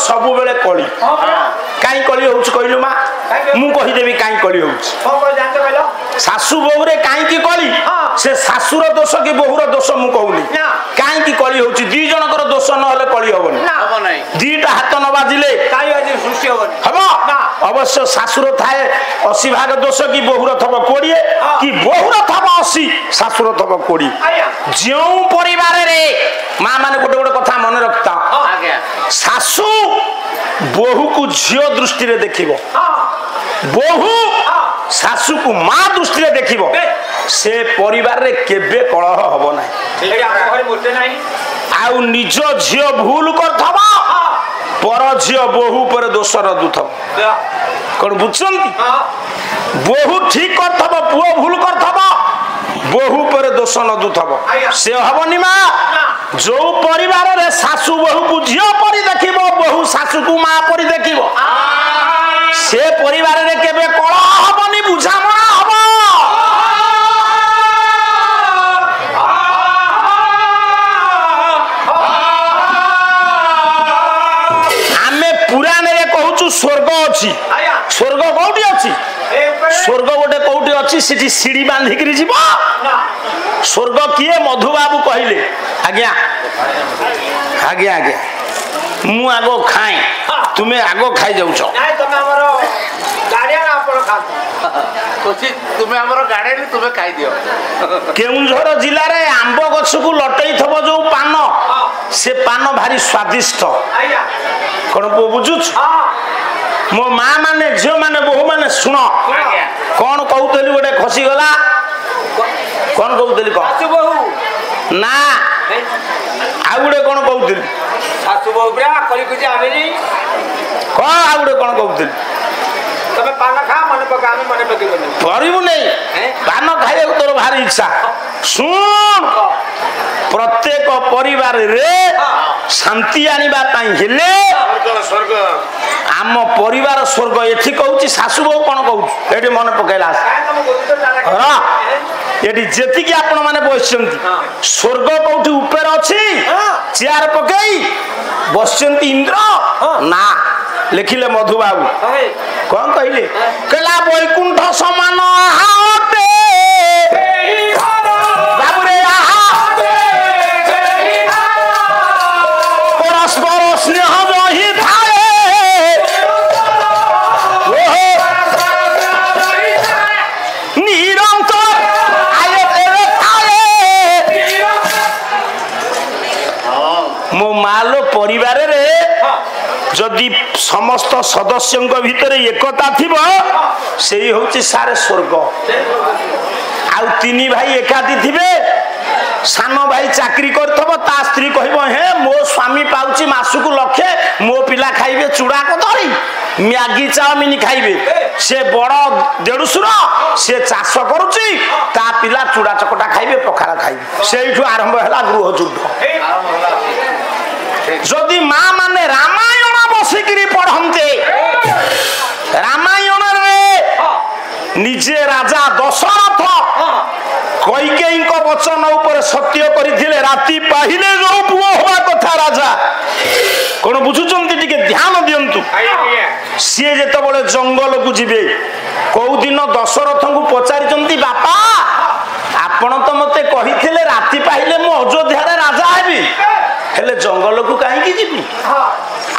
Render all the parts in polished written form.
सब बेले कली कहीं कली हो कहलु माँ मु कहीदेवी कहीं कली हो शाशु बोहू रे कहीं कली से शाशुर दोष कि बोहूर दोष मु कहूनी कहीं कली हो दी जनकर दोष ना कली हबनी दीटा हाथ न बाजिले हम अवश्य शाशुर थाए 80 भाग दोष कि बोहूर थब 20 कि बोहूर थब 80 शाशुर थब 20 जो परिवार रे माँ माने गोटे गोटे कथा मन रखता शाशु बोहू को झियो दृष्टि रे देखिबो बोहू शाशु को माँ दृष्टि रे देखिबो से परिवार रे केबे कलह हबो नाही आउ निज झियो भूल करथबो पर झियो बोहू पर दोष रदुथबो कौन बुझछंती बोहू ठीक करथबो पुओ भूल करथबो बोहू पर दोष नदुथबो से हबनी माँ जो परिवार रे शाशु बोहू को झियो परि देखिबो बोहू शाशु को माँ परि देखिबो से परिवार रे केबे कलह हबनी बुझामणा हबो आमे पुराण रे कहूचु स्वर्ग अछि स्वर्ग कोठी अछि स्वर्ग गोटे कोठी अछि सिटी सीढ़ी बांधिकरी जीवो स्वर्ग किए मधु बाबू कहले आज्ञा आज्ञा आज्ञा मु आगो खाए तुम्हें आगो खाई जाउछ नाही तमे हमरो गाड़िया ना आपण खा कोची तुम्हें हमरो गाड़े नि तुम्हें खाई दियो केउंझर जिल्ला रे आंबो गछ को लटई थबो जो पान से पान भारी स्वादिष्ट आया कोन बुझुछ मो माँ माने झियो माने बोहू माने सुन कौन कहूली गोटे खसी गला कौन कहूली ना आ गुटे कौन कहूली कौन आ गुटे कौन कहूली करू नहीं पान खाइबा तोर भारी इच्छा सुन प्रत्येक परिवार रे शांति आनिबा ताई हेले स्वर्ग आम परिवार स्वर्ग एठी कहूची शाशु बहु कौन कहूची एठी मन पकेला एठी जेति कि आपण माने बसचंती स्वर्ग कोठी ऊपर अछि चेयर पकेई बसचंती इंद्र ना लिखिले मधु बाबू कौन कहिले कला वैकुंठ समान हाते बाबू रे परस्पर स्नेह जहि धारे निरंतर आए तेरे थारे मो मालो परिवार रे जदि समस्त सदस्यों भितर एकता थिबो सेही होची सारे स्वर्ग आउ तीन भाई एकाठी थिबे सान भाई चाकरी करथबो ता स्त्री कहबो हे मो स्वामी पाउची मासुकु लक्षे मो पिला खाइबे चूड़ा कदरी मैगी चाउमिन खाइबे से बड़ देडुसुर से चाष करूची ता पिला चूड़ा चकटा खाइबे पखाला खाइबे सेइठु आरंभ हला गृह युद्ध जदि माँ माने रामायण बसिकी पढ़ते रामायण रे निजे राजा दशरथ कैकेयी वचन उपर सत्य करथिले राति पाहिले जो पुओ होवा कथा राजा कोन बुझुचंती टिके ध्यान दियंतु सी जेतबळे जंगल को जिबे कौ दिन दशरथ को पचारिचंती बापा आपण तो मते कहिथिले राति पाहिले मु अयोध्या रे राजा हेबी हेले जंगल को काहे जीवी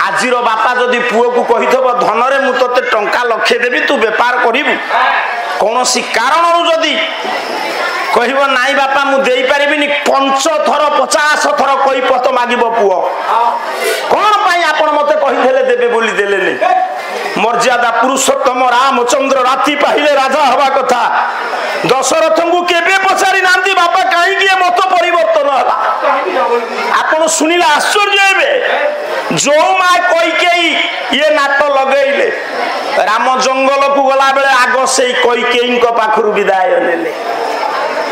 आजिर बापा जदि पुओ को कहिथबो धन रे मु तते टंका लक्षे देबी तू व्यापार करिबु कोनोसी कारण जदि कहबो नाई बापा मु देई परिबिनी 5 थर 50 थर कई पत मागिबो पुओ कोन पई आपण मते कहिथले देबे बोली देले नै मर्यादा पुरुषोत्तम रामचंद्र राति पाहिले राजा हवा कथा दशरथ को केबे पचारि नांती बापा काहे कि मत परिवर्तन हला आपण सुनिला आश्चर्य हेबे जो मां कैकेयी ये नाट लगेइले राम जंगल को गला बेले आगो से कैकेयी को पाखरु विदाय नेले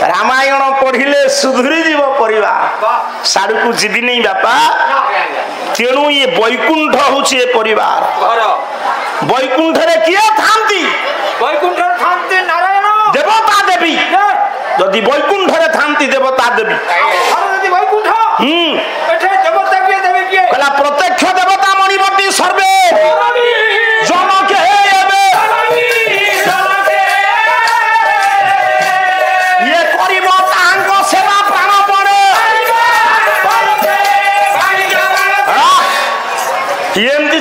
रामायण पढ़िले सुधुरी जीव परिवार साडू को जीवी नहीं बापा तेणु ये वैकुंठ होची ए परिवार वैकुंठ रे किए थांती वैकुंठ रे थांती नारायण देवता देवी जदि वैकुंठ रे थांती देवता देवी जदि वैकुंठ एठे देवता किए देवी किए कला प्रत्यक्ष देवता मणिपति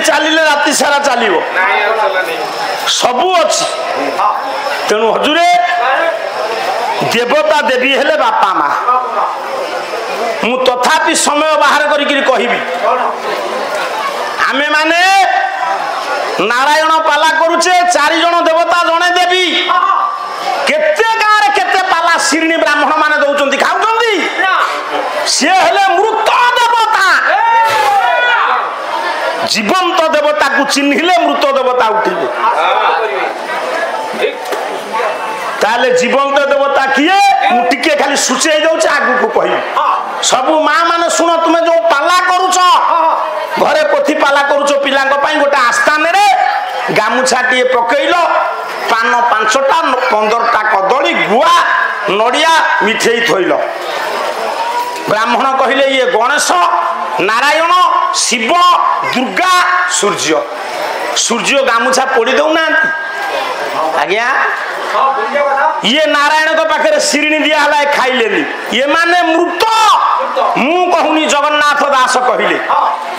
ଚାଲିଲେ ରାତି ସାରା ଚାଲିବ ସବୁ ଅଛି ତେଣୁ ହଜୁରେ ଦେବତା ଦେବୀ ହେଲେ ବାପା ମା ମୁଁ ତଥାପି ସମୟ ବାହାର କରିକି କହିବି ଆମେ ମାନେ ନାରାୟଣ ପାଲା କରୁଛେ 4 ଜଣ ଦେବତା ଜଣେ ଦେବୀ କେତେ ଗାଁରେ କେତେ ପାଲା ଶିରିଣୀ ବ୍ରାହ୍ମଣ ମାନେ ଦଉଛନ୍ତି ଖାଉଛନ୍ତି ସିଏ ହେଲେ ମୃତ ଦେବତା ଜୀବନ୍ତ ଦେବତାକୁ ଚିହ୍ନିଲେ ମୃତ ଦେବତା ଉଠିବେ ତାହେଲେ ଜୀବନ୍ତ ଦେବତା କିଏ ମୁଁ ଟିକେ ଖାଲି ସୂଚେଇ ଦଉଛି ଆଗକୁ କହିବି ସବୁ ମା ମାନେ ଶୁଣ ତୁମେ ଯୋଉ ପାଲା କରୁଛ ଘରେ ପୋଥି ପାଲା କରୁଛ ପିଲାଙ୍କ ପାଇଁ ଗୋଟେ ଆସ୍ଥାନରେ ଗାମୁଛାଟିଏ ପକେଇଲ ପାନ 5ଟା 15ଟା କଦଳୀ ଗୁଆ ନଡ଼ିଆ ମିଠେଇ ଥୋଇଲ ବ୍ରାହ୍ମଣ କହିଲେ ଇଏ ଗଣେଶ ନାରାୟଣ ଶିବ ଦୁର୍ଗା ସୂର୍ଯ୍ୟ ଗାମୁଛା ପୋଡ଼ି ଦଉନାହାନ୍ତି ଆଜ୍ଞା ये नारायण को पाखे शिरिणी दिया खाइले ये माने मृत मु कहूनी जगन्नाथ दास कहले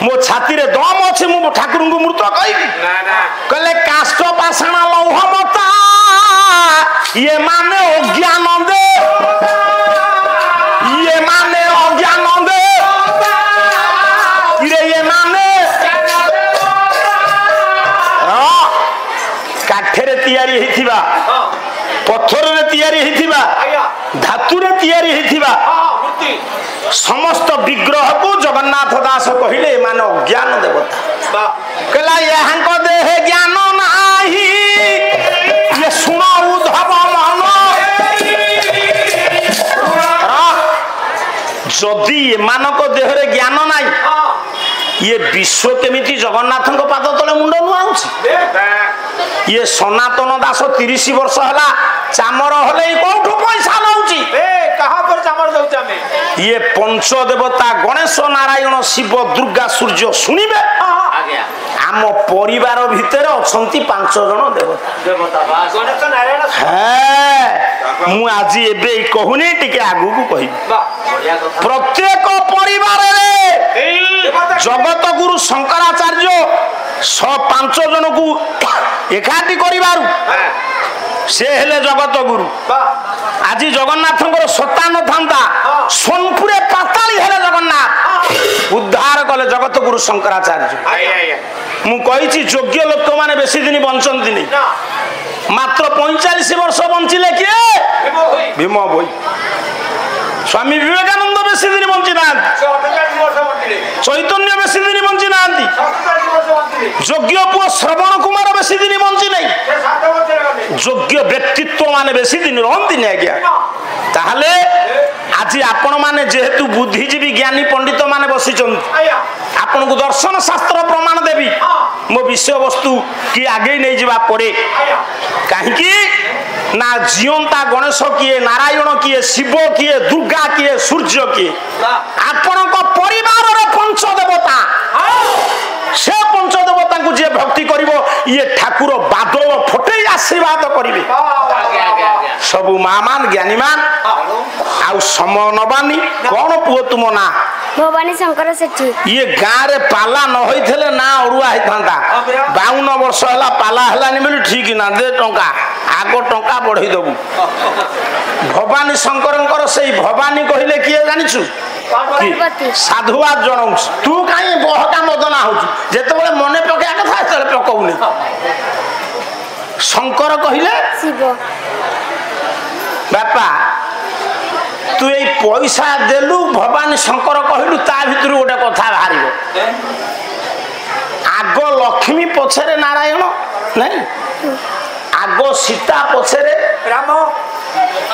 मो छाती रे दम अच्छे मु ठाकुर को मृत कहि कहले काष्ठ पाषाण लौह मता ये माने अज्ञान दे ये माने अज्ञान दे ये माने काठरे तैयारी हिथिबा पत्थर तैयारी हिथिबा धातु तैयारी हिथिबा समस्त विग्रह को जगन्नाथ दास कहले माने अज्ञान देवता कहला यहां देह ज्ञान नाही ये सुनो उद्धव मन जदि एमानक देह रे ज्ञान नाही ये विश्व केमिति जगन्नाथ पाद तले मुंड नुआउछि ये सनातन दास 30 वर्ष हला चामर हले कोठु पैसा लउछि कहा पर चामर दउछ हमें ये पंच देवता गणेश नारायण शिव दुर्गा सूर्य सुनिबे आम परिवार भितर अछंती 5 जण देवता गणेश नारायण मु आज एबे कहूनी टिके आगु को कहि प्रत्येक परिवार रे जगत गुरु शंकराचार्य 5 जन को एकाठी करिबारु से हेले जगत गुरु आज जगन्नाथ सत्ता न था सोनपुरे पाताली हेले जगन्नाथ उद्धार कले जगत गुरु शंकराचार्य मु कहिछि योग्य लोक माने बेसी दिन बंचंती नहीं मात्र 45 वर्ष बंचिले किए भीम भोई स्वामी विवेकानंद बेसी दिन बंची ना चैतन्य बेसी दिन बंची ना योग्य पुओ श्रवण कुमार बेसी दिन बंची नहीं योग्य व्यक्तित्व माने बेसी दिन रहती नहीं आज्ञा ताहले आज आपण माने जेहेतु बुद्धिजीवी ज्ञानी पंडित माने बसी आपन को दर्शन शास्त्र प्रमाण देवी मो विषय वस्तु कि आगे नहीं जावा पड़े कहीं ना जीवंता गणेश किए नारायण किए शिव किए दुर्गा किए सूर्य किए आपण परिवार पंच देवता से पंच देवता को जे भक्ति करिवो ये ठाकुर बादल फटे आशीर्वाद करिवे सबु मामान ज्ञानी मान आउ समय नबानी कौन पुओ तुम ना भवानी शंकर सेठी ये गाँ रे पाला न होइथले ना अरुआ होइथांता 52 वर्ष हला पाला हलानी बोली ठीक ना दे टंका आगो टंका बढ़ई दबु भवानी शंकरंकर से भवानी कहिले किए जानिछु साधुवाद जणाउ तू काई बहका मदना होछु जेतेबेले मने पकेया कथा चले पकौनी शंकर कहिले शिव बापा तू ये पैसा देलु भवानी शंकर कहलु ता भितर गोटे कथा बाहरिबो आग लक्ष्मी पछरे नारायण नहीं आग सीता पछरे राम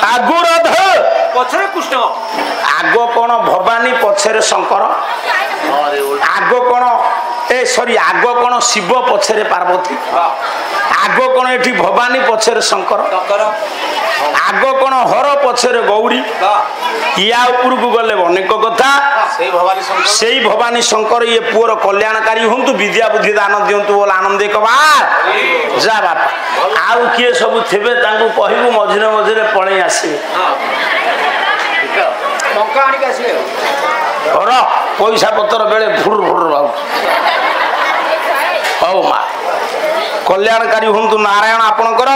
आगो राधा पछरे कृष्ण आग कोन भवानी पछरे शंकर आग कोन ए सॉरी आग कोन शिव पछरे पार्वती आग कोन एठी भवानी पछरे शंकर आग कोन हर पछरे गौरी या ऊपर को गले अनेक कथा से भवानी शंकर ये पुअर कल्याणकारी हूँ विद्या बुद्धि दान दिंतु बोल आनंद कबार जा बापा आउ किए सब थे कहू मझे मझे पड़े आसवे पैसा पतर बेले भुर भुर हौ माँ कल्याणकारी हूँ नारायण आपणकर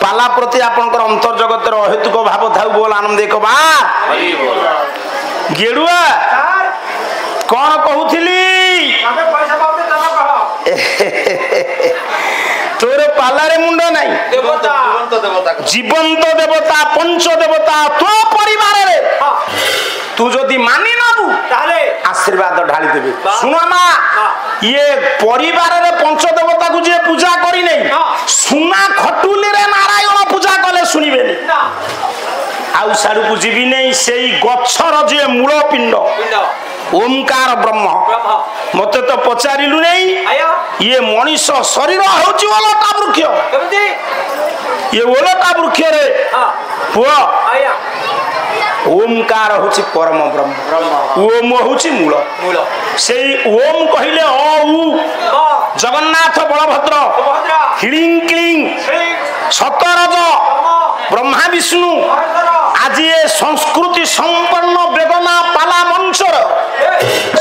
पाला प्रति आपणकर अंतर्जगत अहेतुक भाव था बोल आनंद एक बा गेड़ुआ कौन कहूली तोर पालारे मुंड नहीं जीवंत देवता पंच देवता तो परिवार तू जदि मानि नबु आशीर्वाद ढाली देबे सुनो माँ ये परिवार पंच देवता को जे पूजा करी नहीं सुना खटुली रे नारायण पूजा कले सुनिबे आउ साडू को जीवी नहीं सेई गच्छर जे मूल पिंड ओमकार ब्रह्म मते तो पचारिलु नहीं ये मनीष शरीर होची ओलटा वृक्ष ये ओलटा वृक्ष रे पुआ ओमकार होची परम ब्रह्म ओम होची मूल सेई ओम कहिले औ जगन्नाथ बलभद्र हिलिंग क्लिंग सतरज ब्रह्मा विष्णु आज ये संस्कृति संपन्न वेदना पाला मंचर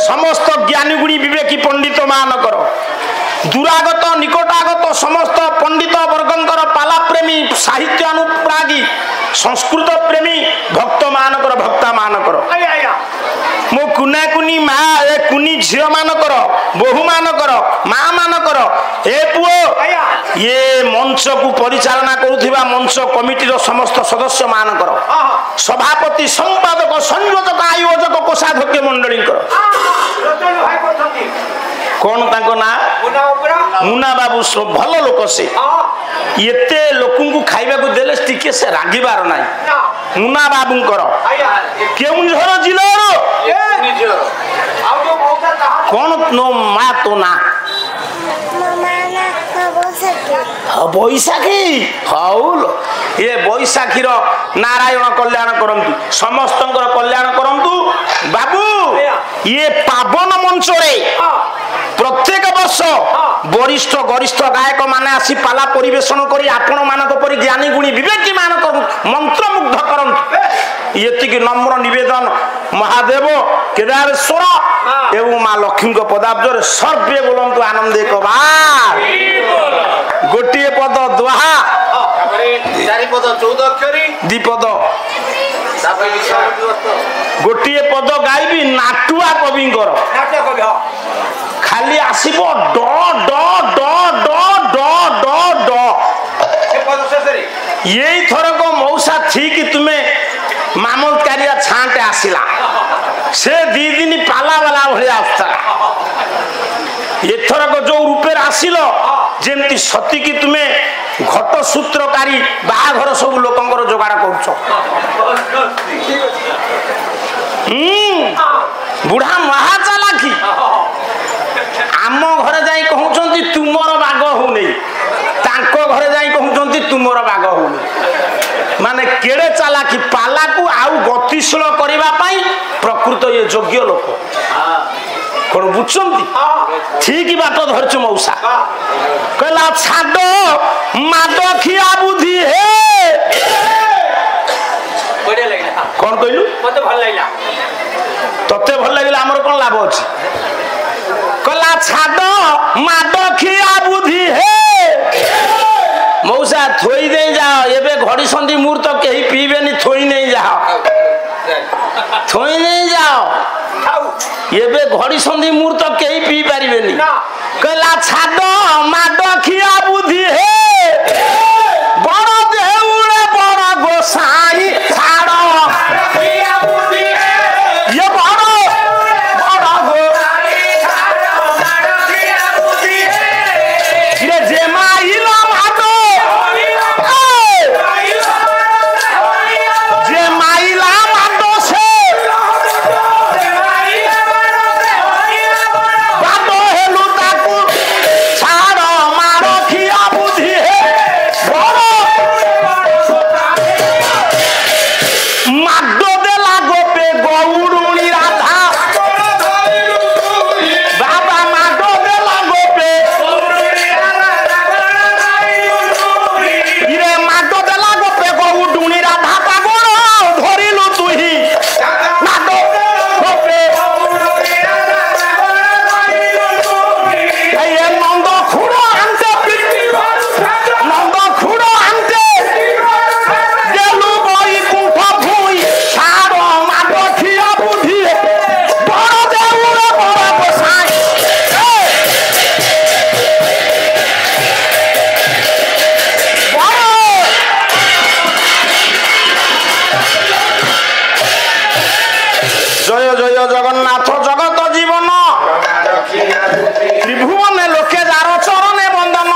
समस्त ज्ञानी गुणी विवेकी पंडित मानकर दूरागत निकटागत समस्त पंडित वर्गंकर पाला प्रेमी साहित्य अनुप्रागी संस्कृत प्रेमी भक्त मानकर भक्ता मानकर मो कुना कुनी माँ ए कुनी झील मानकर बहु मानकर माँ मानकर ए पुओ ये मंच को परिचालना करुथिबा मंच कमिटी रो समस्त सदस्य मानकर सभापति संपादक संयोजक आयोजक कोषाध्यक्ष मंडली कौन ताको ना मुना बाबू भल लोक से एते लोक को खाइबा को देले टिके से रागिबार नाही मुना बाबूंकर केउंझर जिल्लार कौन नो मा तो ना बैशाखी हौल ये बैशाखी नारायण कल्याण करंतु समस्त कल्याण करंतु बाबू ये पावन मंच रे प्रत्येक वर्ष वरिष्ठ गरिष्ठ गायक माने आसी पाला परिवेशन करी आपण मानक परि ज्ञानी गुणी विवेकी मानक मंत्रमुग्ध करंतु एतिकी नम्र निवेदन महादेव केदारेश्वर एवं माँ लक्ष्मी को पदाब्जर सर्वे बोलंतु आनंद एक बार गोटे पद द्वाहा चारि पद 14 अक्षरी द्विपद गोटे पद गायबी नाटुआ कवि खाली आसब ड ड ड ड ड ड यही थरक मौसा ठीक तुम्हें मामलकारिया छांटे आसिला से दी दिन पाला वाला भाया आसता एथरक जो रूपे आसिल जेमती सती की तुम्हें घट सूत्रकारी बाहाघर सब लोकंकर जोगाड़ कर बुढ़ा महा चालाकी आम घरे जाई कहउछंती तुमर बाग हो नहीं तांको घरे जाई कहउछंती तुमर बाग हो नहीं माने केड़े चालाकी पाला को आउ गतिशील करबा पई प्रकृत ये योग्य लोक कोन बुझछंती ठीक बात धरछ मौसा कहला छाडो माडो खिया बुद्धि हे बढ़िया लागला कोन कहलु मते भल लागला तते भल लागला हमर कोन लाभ अछि कहला छाडो माडो खिया बुद्धि हे मौसा थोई दे जाओ एबे घड़ी संधि मुहूर्त केही पीबेनी थोई नहीं जाओ थोई नहीं जाओ एबे घड़ी संधि मुहूर्त केही पी पारिबेनी कहला छाडो माडो खिया बुद्धि हे बड़ देउळे बड़ गोसाई छाडो खिया बुद्धि हे ये बड़ गोसाई छाडो माडो खिया बुद्धि हे रे जे माइलो माडो जे माइला माडो से बाडो हेलु ताकू छाडो मारो खिया बुद्धि हे জগন্নাথ জগত জীবন ত্রিভুবনে লোকে যার চরণে বন্দন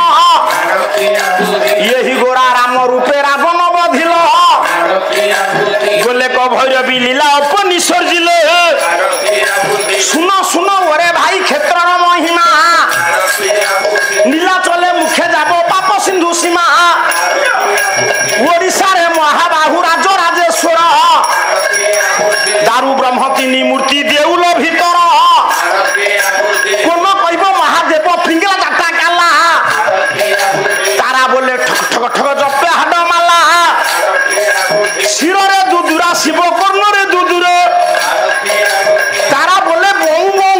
यही गोरा राम रूपे रावण बधिल बोले को भैरवी लीला उपनिसर्जिल सुनो सुनो ओरे भाई क्षेत्र महिमा नीला चले मुखे जाब पाप सिंधु सीमा ओडिशा रे महाबाहु राज राजेश्वर दारू ब्रह्म तीन मूर्ति देउल भीतर कोन कहब महादेव फिंगला जाता काला तारा बोले ठक ठक ठक जपे हाड माला शिरे दुदुरा शिव कर्ण रे दुदुरे तारा बोले बऊ बऊ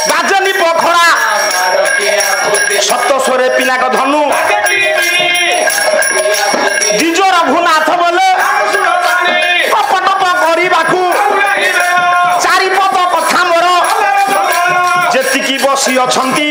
बाजनी पोखरा सप्तस्वरे पिला का धनु दिजो रघुनाथ बोले कपटप करबाकू चारिपद कथा मोर जेतिकी बसी अछंती